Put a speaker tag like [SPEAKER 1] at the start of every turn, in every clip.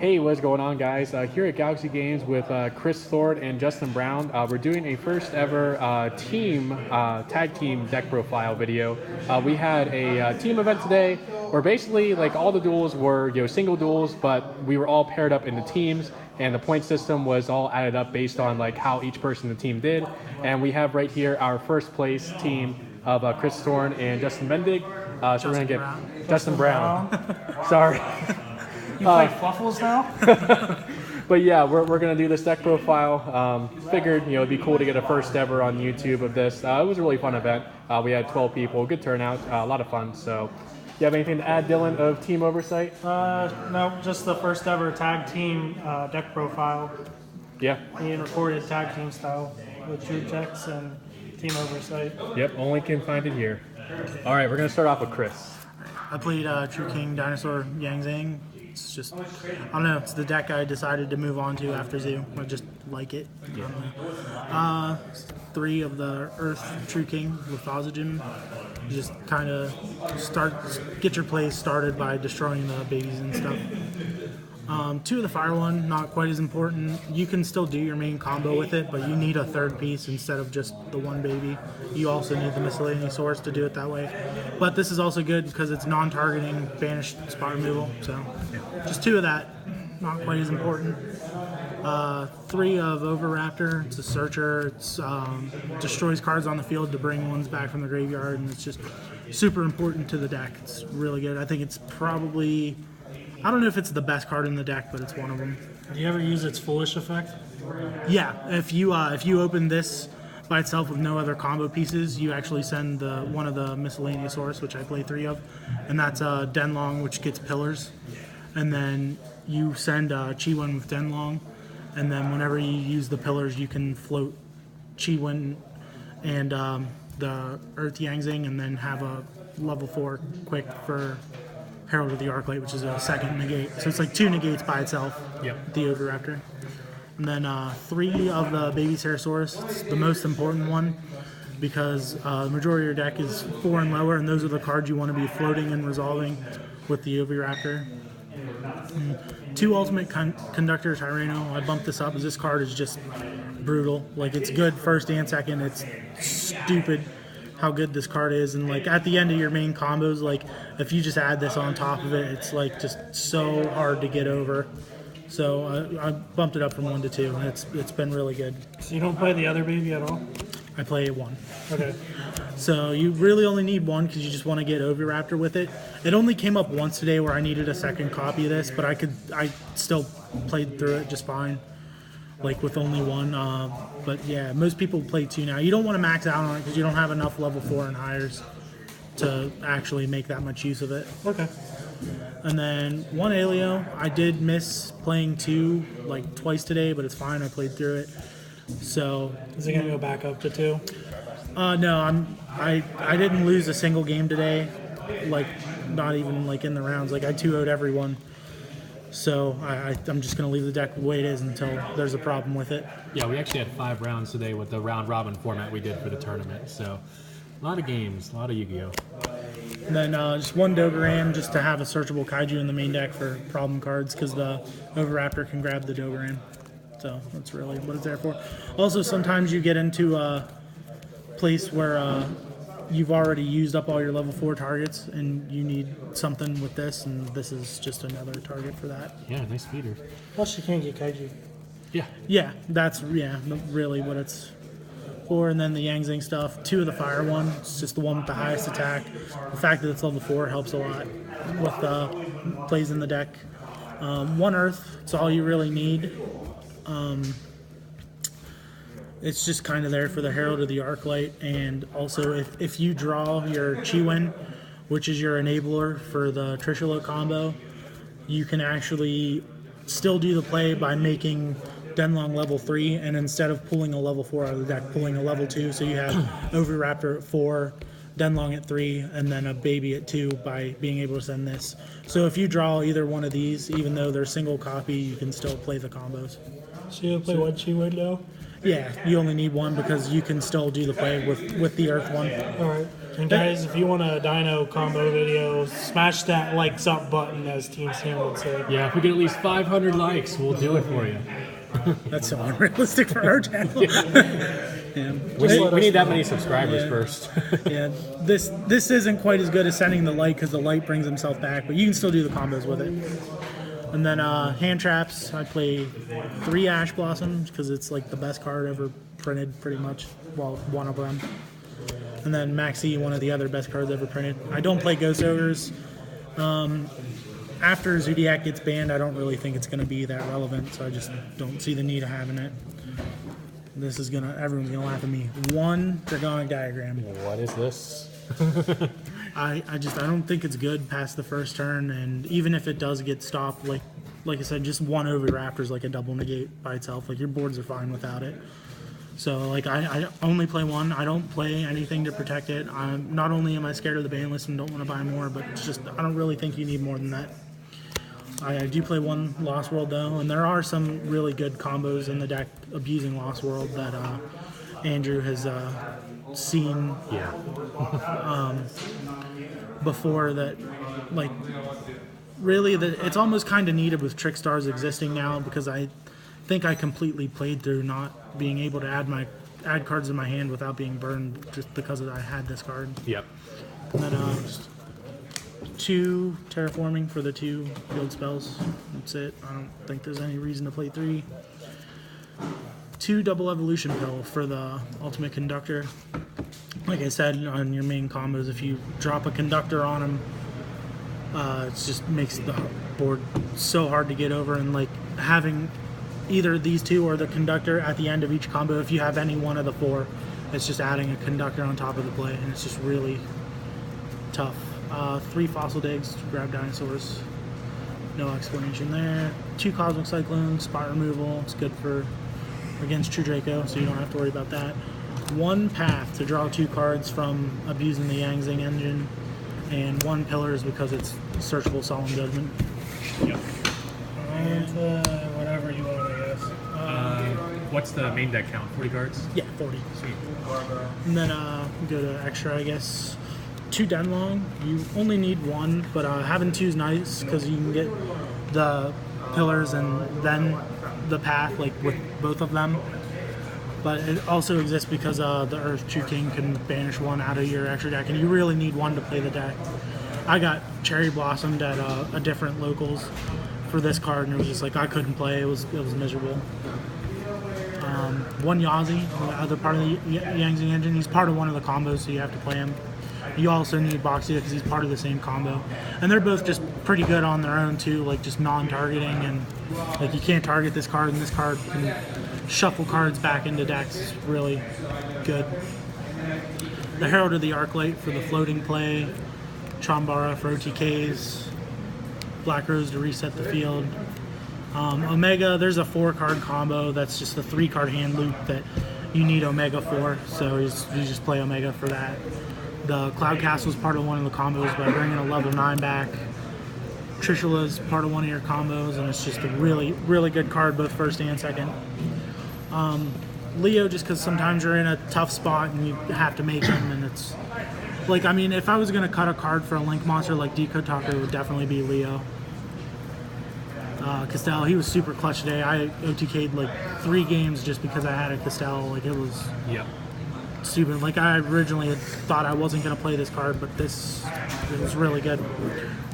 [SPEAKER 1] Hey, what's going on, guys? Here at Galaxy Games with Chris Thord and Justin Brown, we're doing a first ever tag team deck profile video. We had a team event today where basically like all the duels were single duels, but we were all paired up into teams, and the point system was all added up based on like how each person in the team did. And we have right here our first place team of Chris Thorne and Justin Bendig. So we're gonna get Justin Brown. Sorry.
[SPEAKER 2] You play Fluffles now?
[SPEAKER 1] But yeah, we're gonna do this deck profile. Figured it'd be cool to get a first ever on YouTube of this. It was a really fun event. We had 12 people, good turnout, a lot of fun. So, you have anything to add, Dylan, of team oversight?
[SPEAKER 2] No, just the first ever tag team deck profile.
[SPEAKER 1] Yeah.
[SPEAKER 2] Being recorded tag team style with true checks and team oversight.
[SPEAKER 1] Yep, only can find it here. All right, we're gonna start off with Chris.
[SPEAKER 3] I played True King Dinosaur Yang Zhang. It's just, I don't know, it's the deck I decided to move on to after Zoo. I just like it. Yeah. 3 of the Earth True King with Oxygen. You just kind of get your plays started by destroying the babies and stuff. 2 of the Fire one, not quite as important. You can still do your main combo with it, but you need a third piece instead of just the one baby. You also need the Miscellaneous Source to do it that way. But this is also good because it's non-targeting, banished spot removal. So just 2 of that, not quite as important. 3 of Overraptor. It's a searcher. It's destroys cards on the field to bring ones back from the graveyard, and it's just super important to the deck. It's really good. I think it's probably, I don't know if it's the best card in the deck, but it's one of them.
[SPEAKER 2] Do you ever use its Foolish effect?
[SPEAKER 3] Yeah, if you open this by itself with no other combo pieces, you actually send one of the Miscellaneous Source, which I play 3 of, and that's Denlong, which gets Pillars, and then you send Chi-Wen with Denlong, and then whenever you use the Pillars, you can float Chi-Wen and the Earth Yang Zhang, and then have a level 4 quick for Herald of the Arclight, which is a second negate. So it's like 2 negates by itself.
[SPEAKER 1] Yep.
[SPEAKER 3] The Oviraptor. And then 3 of the Baby Ceratosaurus. It's the most important one because the majority of your deck is 4 and lower, and those are the cards you want to be floating and resolving with the Oviraptor. 2 Ultimate Conductor Tyranno. I bumped this up because this card is just brutal. Like, it's good first and second. It's stupid how good this card is, and like at the end of your main combos, like if you just add this on top of it, it's like just so hard to get over. So I bumped it up from 1 to 2, and it's been really good.
[SPEAKER 2] So you don't play the other baby at all?
[SPEAKER 3] I play 1.
[SPEAKER 2] Okay.
[SPEAKER 3] So you really only need 1 because you just want to get Oviraptor with it. It only came up once today where I needed a second copy of this, but I still played through it just fine, like with only 1. But yeah, most people play 2 now. You don't want to max out on it because you don't have enough level 4 and higher to actually make that much use of it.
[SPEAKER 2] Okay.
[SPEAKER 3] And then 1 Aleo. I did miss playing 2 like twice today, but it's fine. I played through it. So
[SPEAKER 2] Is it gonna go back up to 2?
[SPEAKER 3] no, I didn't lose a single game today. Like not even like in the rounds. Like I 2-0'd everyone. So I'm just going to leave the deck the way it is until there's a problem with it.
[SPEAKER 1] Yeah, we actually had 5 rounds today with the round robin format we did for the tournament. So, a lot of games, a lot of Yu-Gi-Oh.
[SPEAKER 3] And then just 1 Dogoran just to have a searchable Kaiju in the main deck for problem cards because the Oviraptor can grab the Dogoran. So that's really what it's there for. Also, sometimes you get into a place where you've already used up all your level 4 targets and you need something with this, and this is just another target for that.
[SPEAKER 1] Yeah, nice feeder.
[SPEAKER 2] Plus you can't get Kaiju.
[SPEAKER 1] Yeah.
[SPEAKER 3] Yeah, that's really what it's for. And then the Yang Zhang stuff, 2 of the Fire one, it's just the one with the highest attack. The fact that it's level 4 helps a lot with plays in the deck. 1 Earth, it's all you really need. It's just kind of there for the Herald of the Arclight, and also if you draw your Chi-Wen, which is your enabler for the Trishula combo, you can actually still do the play by making Denlong level 3, and instead of pulling a level 4 out of the deck, pulling a level 2, so you have Oviraptor at 4, Denlong at 3, and then a baby at 2 by being able to send this. So if you draw either one of these, even though they're single copy, you can still play the combos.
[SPEAKER 2] So you play what Chi-Wen now?
[SPEAKER 3] Yeah, you only need one because you can still do the play with the Earth one.
[SPEAKER 2] All right. And guys, if you want a Dino combo video, smash that likes up button, as Team Sam would say.
[SPEAKER 1] Yeah, if we get at least 500 likes, we'll do it for you.
[SPEAKER 3] That's so unrealistic for our channel. Yeah.
[SPEAKER 1] We need that many subscribers first.
[SPEAKER 3] Yeah, this isn't quite as good as sending the light because the light brings himself back, but you can still do the combos with it. And then hand traps, I play 3 Ash Blossoms because it's like the best card ever printed, pretty much. Well, one of them. And then Maxi, one of the other best cards ever printed. I don't play Ghost Ogres. After Zodiac gets banned, I don't really think it's going to be that relevant, so I just don't see the need of having it. Everyone's gonna laugh at me. 1 Dragonic Diagram.
[SPEAKER 1] What is this?
[SPEAKER 3] I don't think it's good past the first turn, and even if it does get stopped, like I said, just 1 over Raptor's like a double negate by itself. Like your boards are fine without it. So like I only play 1. I don't play anything to protect it. Not only am I scared of the ban list and don't want to buy more, but it's just I don't really think you need more than that. I do play 1 Lost World though, and there are some really good combos in the deck abusing Lost World that Andrew has seen before. That like really it's almost kind of needed with Trick Stars existing now, because I think I completely played through not being able to add cards in my hand without being burned just because I had this card.
[SPEAKER 1] Yep.
[SPEAKER 3] And then just 2 Terraforming for the 2 guild spells. That's it. I don't think there's any reason to play 3. 2 Double Evolution Pill for the Ultimate Conductor. Like I said, on your main combos, if you drop a Conductor on him, it just makes the board so hard to get over. And like having either these 2 or the Conductor at the end of each combo, if you have any one of the 4, it's just adding a Conductor on top of the play, and it's just really tough. 3 Fossil Digs to grab dinosaurs. No explanation there. 2 Cosmic Cyclones, spot removal. It's good for against True Draco, so you don't have to worry about that. 1 Path to draw 2 cards from abusing the Yang Zing engine, and 1 Pillars because it's searchable Solemn Judgment.
[SPEAKER 1] Yep.
[SPEAKER 2] And whatever you want, I guess.
[SPEAKER 1] What's the main deck count? 40 cards?
[SPEAKER 3] Yeah, 40.
[SPEAKER 1] Sweet.
[SPEAKER 3] And then go to extra, I guess. 2 Denlong. You only need 1, but having 2 is nice because you can get the Pillars and then the Path, like with both of them. But it also exists because the Earth True King can banish 1 out of your extra deck, and you really need 1 to play the deck. I got Cherry Blossomed at a different locals for this card, and it was just like I couldn't play. It was miserable. 1 Yazi, the other part of the Yang Zing engine. He's part of one of the combos, so you have to play him. You also need Boxia because he's part of the same combo. And they're both just pretty good on their own too, like just non-targeting, and like you can't target this card, and this card can shuffle cards back into decks. It's really good. The Herald of the Arclight for the floating play. Trombara for OTKs. Black Rose to reset the field. Omega, there's a 4-card combo that's just a 3-card hand loop that you need Omega for, so you just play Omega for that. The Cloud Castle is part of one of the combos by bringing a level 9 back. Trishula is part of one of your combos, and it's just a really, really good card, both first and second. Leo, just because sometimes you're in a tough spot and you have to make him, and it's like, I mean, if I was going to cut a card for a Link monster like Decode Talker, it would definitely be Leo. Castell, he was super clutch today. I OTK'd like 3 games just because I had a Castell. Like, it was stupid. Like, I originally had thought I wasn't going to play this card, but it was really good.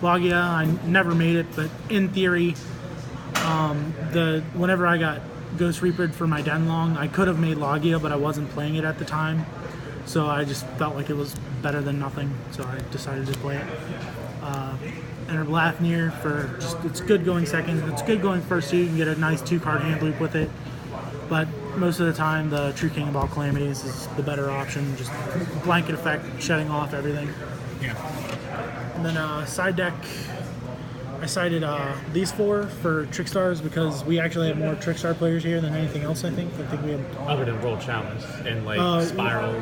[SPEAKER 3] Logia, I never made it, but in theory, whenever I got Ghost Reapered for my Denlong, I could have made Logia, but I wasn't playing it at the time. So I just felt like it was better than nothing, so I decided to play it. Enter Blathnir for just, it's good going second. It's good going first too. You can get a nice 2-card hand loop with it. But most of the time, the True King of all Calamities is the better option. Just blanket effect, shutting off everything.
[SPEAKER 1] Yeah.
[SPEAKER 3] And then side deck, I cited these 4 for Trickstars because we actually have more Trickstar players here than anything else, I think. I think we have...
[SPEAKER 1] Other than World Challenge and like Spiral.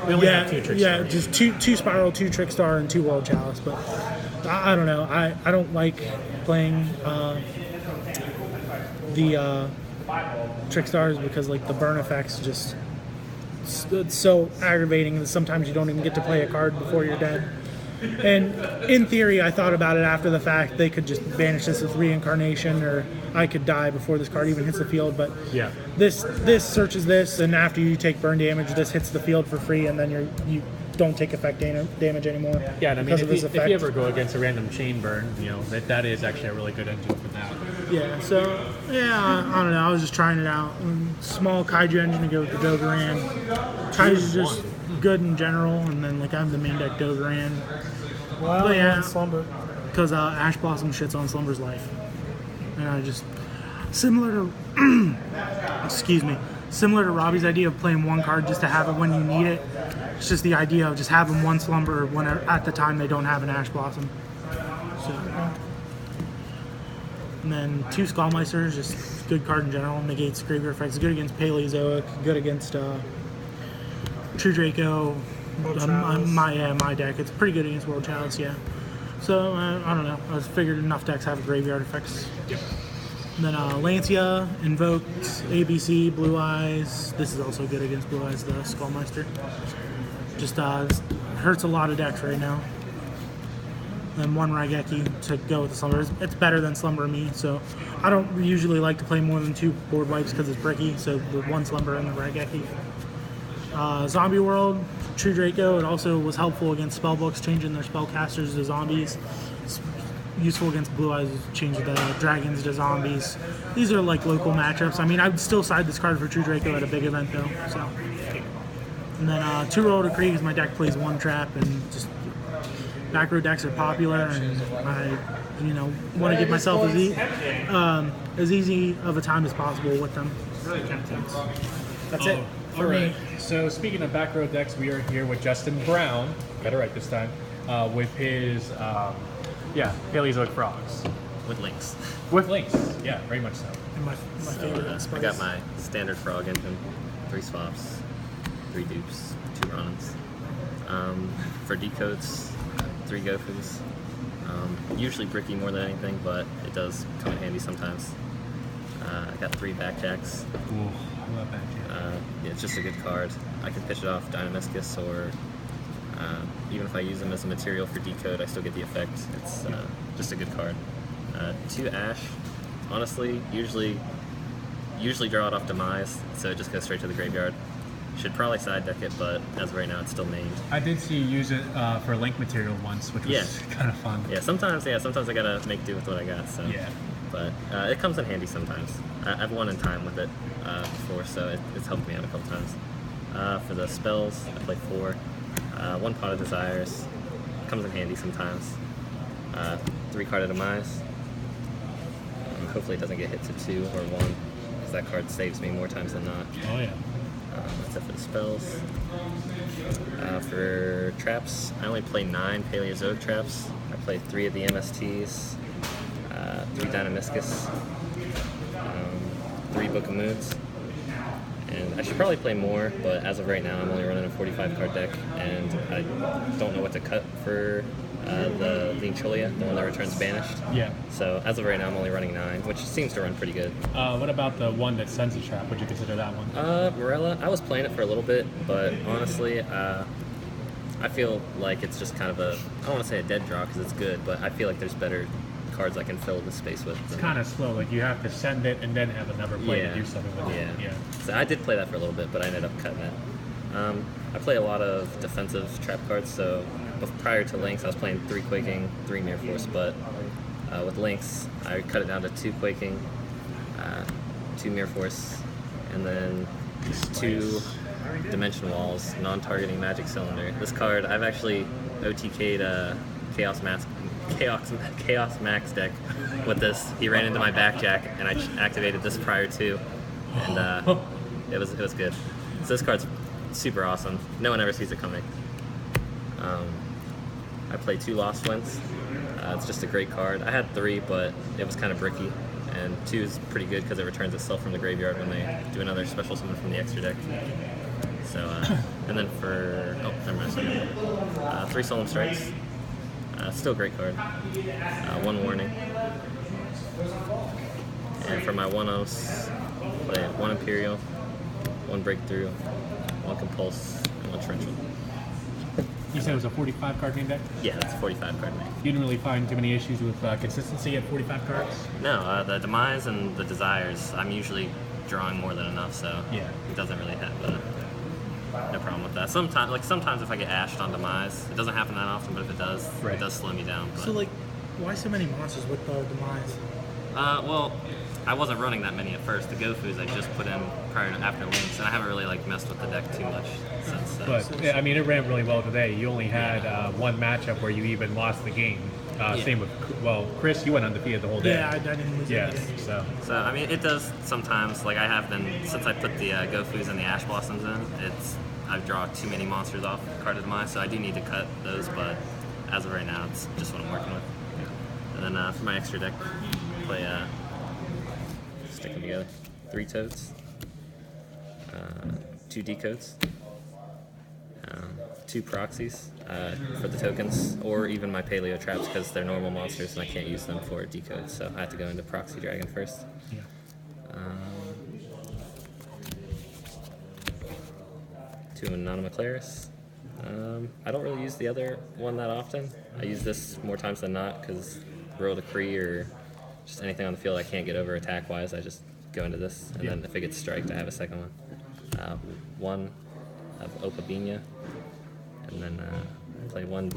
[SPEAKER 1] We only have 2 Trickstars.
[SPEAKER 3] Yeah, just 2 Spiral, 2 Trickstar, and 2 World Chalice. But I don't know. I don't like playing the trick stars because like the burn effects just it's so aggravating that sometimes you don't even get to play a card before you're dead. And in theory, I thought about it after the fact. They could just banish this with reincarnation, or I could die before this card even hits the field. But
[SPEAKER 1] Yeah.
[SPEAKER 3] this searches this, and after you take burn damage, this hits the field for free, and then you don't take effect damage anymore.
[SPEAKER 1] Yeah, and I mean,
[SPEAKER 3] because of this
[SPEAKER 1] if
[SPEAKER 3] effect.
[SPEAKER 1] you ever go against a random chain burn, you know, that is actually a really good engine for that.
[SPEAKER 3] Yeah, so, yeah, I don't know. I was just trying it out. Small Kaiju engine to go with the Dogoran. Kaiju's just good in general, and then, like, I have the main deck Dogoran.
[SPEAKER 2] Well,
[SPEAKER 3] But yeah.
[SPEAKER 2] yeah, Slumber.
[SPEAKER 3] Because Ash Blossom shits on Slumber's life. And I just... Similar to... excuse me. Similar to Robbie's idea of playing one card just to have it when you need it. It's just the idea of just having one Slumber when at the time they don't have an Ash Blossom. So... And then 2 Skullmeisters, just good card in general, negates graveyard effects. Good against Paleozoic, good against True Draco. My deck. It's pretty good against World Chalice, yeah. So, I don't know. I figured enough decks have graveyard effects.
[SPEAKER 1] Yep.
[SPEAKER 3] And then Lancia, Invoked, ABC, Blue Eyes. This is also good against Blue Eyes, the Skullmeister. Just hurts a lot of decks right now. Then 1 Raigeki to go with the Slumber. It's better than Slumber Me, so I don't usually like to play more than 2 board wipes because it's bricky, so the 1 Slumber and the Raigeki. Zombie World, True Draco, it also was helpful against spellbooks, changing their spellcasters to zombies. It's useful against Blue Eyes, changing the dragons to zombies. These are like local matchups. I mean, I would still side this card for True Draco at a big event though. So, and then 2 Roll to Krieg is my deck plays 1 trap, and just back row decks are popular, and I, want to give myself as easy of a time as possible with them. That's it.
[SPEAKER 1] All right. So speaking of back row decks, we are here with Justin Brown. Got it right this time. With his, Paleozoic Frogs.
[SPEAKER 4] With links.
[SPEAKER 1] With links. Yeah, very much so.
[SPEAKER 3] And my favorite
[SPEAKER 4] I got my standard frog engine, 3 swaps, 3 dupes, 2 runs. For decodes, 3 Gofus. Usually bricky more than anything, but it does come in handy sometimes. I got 3 backjacks.
[SPEAKER 1] Ooh, I love that.
[SPEAKER 4] Yeah, it's just a good card. I can pitch it off Dynamiscus, or even if I use them as a material for decode, I still get the effect. It's just a good card. 2 Ash, honestly, usually draw it off Demise, so it just goes straight to the graveyard. Should probably side deck it, but as of right now, it's still named.
[SPEAKER 1] I did see you use it for link material once, which was kind of fun.
[SPEAKER 4] Yeah, sometimes I gotta make do with what I got. So.
[SPEAKER 1] Yeah.
[SPEAKER 4] But it comes in handy sometimes. I've won in time with it before, so it's helped me out a couple times. For the spells, I play 4. 1 Pot of Desires. Comes in handy sometimes. 3 Card of Demise. Hopefully it doesn't get hit to 2 or 1, because that card saves me more times than not.
[SPEAKER 1] Oh yeah.
[SPEAKER 4] That's it for the spells. For traps, I only play 9 Paleozoic traps. I play 3 of the MSTs, 3 Dynamiscus, 3 Book of Moods. And I should probably play more, but as of right now, I'm only running a 45 card deck, and I don't know what to cut for the Vinchulia, the one that returns banished.
[SPEAKER 1] Yeah.
[SPEAKER 4] So as of right now, I'm only running 9, which seems to run pretty good.
[SPEAKER 1] What about the one that sends a trap? Would you consider that one?
[SPEAKER 4] Morella, I was playing it for a little bit, but honestly, I feel like it's just kind of I don't want to say a dead draw because it's good, but I feel like there's better cards I can fill the space with.
[SPEAKER 1] It's kind of slow. Like you have to send it and then have another play to do something with it. Yeah.
[SPEAKER 4] So I did play that for a little bit, but I ended up cutting it. I play a lot of defensive trap cards, so prior to Lynx, I was playing 3 Quaking, 3 Mirror Force, but with Lynx, I cut it down to 2 Quaking, 2 Mirror Force, and then 2 Dimension Walls, non-targeting Magic Cylinder. This card, I've actually OTK'd Chaos Max deck with this. He ran into my backjack, and I activated this prior to, and it was good. So this card's super awesome. No one ever sees it coming. I play 2 Lost Winds. It's just a great card. I had 3, but it was kind of bricky, and 2 is pretty good because it returns itself from the graveyard when they do another special summon from the extra deck. So, and then for, never mind, 3 Solemn Strikes. Still a great card. 1 Warning. And for my 1-0s, play one Imperial, one Breakthrough, one Compulse, and one Torrential.
[SPEAKER 1] You said it was a 45 card main deck?
[SPEAKER 4] Yeah, that's a 45 card main.
[SPEAKER 1] You didn't really find too many issues with consistency at 45 cards?
[SPEAKER 4] No, the Demise and the Desires, I'm usually drawing more than enough, so
[SPEAKER 1] Yeah.
[SPEAKER 4] it doesn't really have no problem with that. Sometimes if I get ashed on Demise, it doesn't happen that often, but if it does,
[SPEAKER 1] Right.
[SPEAKER 4] it does slow me down. But,
[SPEAKER 3] So like, why so many monsters with the demise?
[SPEAKER 4] well, I wasn't running that many at first. The Gofus I just put in after Lynx, and I haven't really messed with the deck too much since.
[SPEAKER 1] But, yeah, I mean, it ran really well today. You only had one matchup where you even lost the game. Same with, Chris, you went undefeated the whole day.
[SPEAKER 3] Yeah, I didn't lose
[SPEAKER 1] Yes,
[SPEAKER 3] anything.
[SPEAKER 4] So I mean, it does sometimes. Like I have been since I put the Gofus and the Ash Blossoms in. I've drawn too many monsters off Card of Demise, so I do need to cut those. But as of right now, it's just what I'm working with. And then for my extra deck, play stick them together. 3 Toads, 2 Decodes, 2 Proxies for the tokens, or even my Paleo traps because they're normal monsters and I can't use them for decodes. So I have to go into Proxy Dragon first.
[SPEAKER 1] Yeah.
[SPEAKER 4] 2 Anonymous Claris. I don't really use the other one that often. I use this more times than not because roll decree or just anything on the field I can't get over attack wise, I just go into this, and then if it gets striked, I have a second one. 1 of Opabina, and then play 1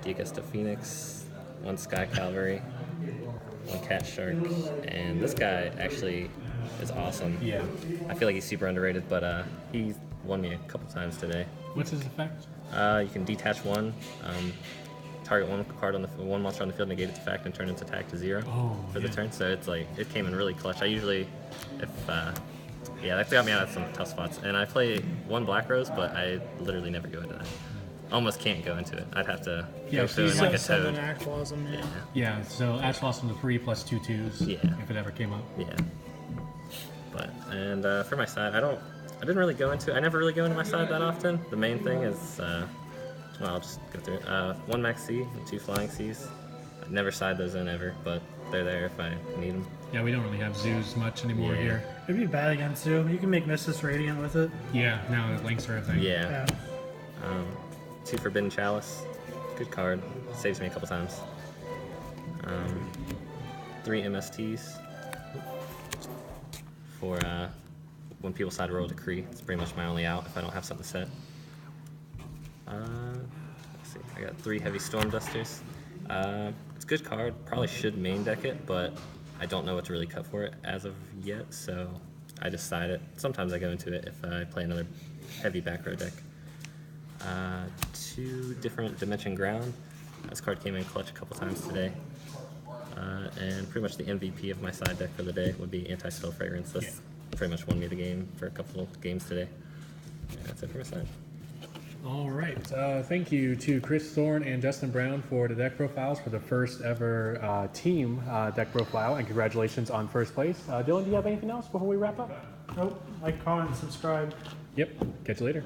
[SPEAKER 4] Diagusta Phoenix, 1 Sky Cavalry, 1 Cat Shark, and this guy actually is awesome.
[SPEAKER 1] Yeah.
[SPEAKER 4] I feel like he's super underrated, but he won me a couple times today.
[SPEAKER 1] What's his effect?
[SPEAKER 4] You can detach 1, target 1 card on the 1 monster on the field, negate its effect, and turn its attack to 0 for the turn. So it's like it came in really clutch. I usually, that got me out of some tough spots. And I play 1 Black Rose, but I literally never go into that. Almost can't go into it. I'd have to go through it like a
[SPEAKER 3] Summon
[SPEAKER 4] toad.
[SPEAKER 3] Ash Blossom, yeah.
[SPEAKER 1] Yeah, so Ash Blossom to 3 plus 2 2s.
[SPEAKER 4] Yeah.
[SPEAKER 1] If it ever came up.
[SPEAKER 4] Yeah. But for my side, I didn't really go into. I never really go into my side that often. The main thing is, I'll just go through it. 1 Max C and 2 Flying Cs. I never side those in ever, but they're there if I need them.
[SPEAKER 1] Yeah, we don't really have zoos much anymore
[SPEAKER 4] Yeah.
[SPEAKER 1] here.
[SPEAKER 3] It'd be bad against you. You can make Mystis Radiant with it.
[SPEAKER 1] Yeah, now the links are a thing.
[SPEAKER 4] Yeah.
[SPEAKER 3] Yeah.
[SPEAKER 4] 2 Forbidden Chalice. Good card. Saves me a couple times. 3 MSTs. For when people side roll decree. It's pretty much my only out if I don't have something set. Let's see. I got 3 Heavy Storm Dusters. It's a good card. Probably should main deck it, but I don't know what to really cut for it as of yet, so I just side it. Sometimes I go into it if I play another heavy back row deck. 2 different Dimension Ground. This card came in clutch a couple times today. And pretty much the MVP of my side deck for the day would be Anti-Spell Fragrance. This pretty much won me the game for a couple of games today. And that's it for my side.
[SPEAKER 1] All right. Thank you to Chris Thorne and Justin Brown for the deck profiles for the first ever team deck profile, and congratulations on first place. Dylan, do you have anything else before we wrap up?
[SPEAKER 3] Nope. Like, comment, subscribe.
[SPEAKER 1] Yep. Catch you later.